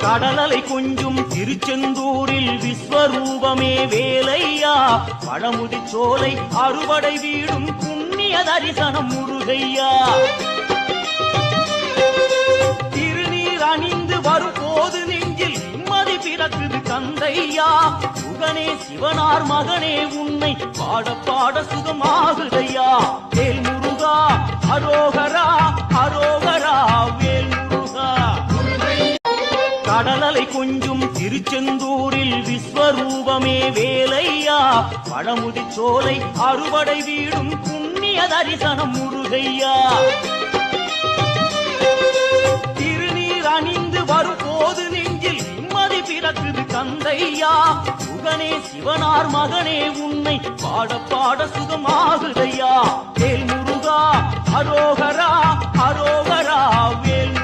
கடலலை கொஞ்சும் திருச்செந்தூரில் விஸ்வரூபமே வேலையா பழமுதி சோலை அறுவடை வீடும் புண்ணிய தரிசனம் முருகையா திருநீர் அணிந்து வரும் போது நெஞ்சில் நிம்மதி பிறக்குது கந்தையா சுகனே சிவனார் மகனே உன்னை பாட பாட சுகமாகுதையா வேல் முருகா அரோகரா அரோகரா வேல் முருகா கடலலை கொஞ்சும் திருச்செந்தூரில் விஸ்வரூபமே வேலையா பழமுதி சோலை அறுவடை வீடும் புண்ணிய தரிசனம் முருகையா திருநீர் அணிந்து வரும் போது நெஞ்சில் நிம்மதி பிறக்குது கந்தையா சுகனே சிவனார் மகனே உன்னை பாட பாட சுகமாகுதையா வேல் முருகா அரோகரா அரோகரா வேல்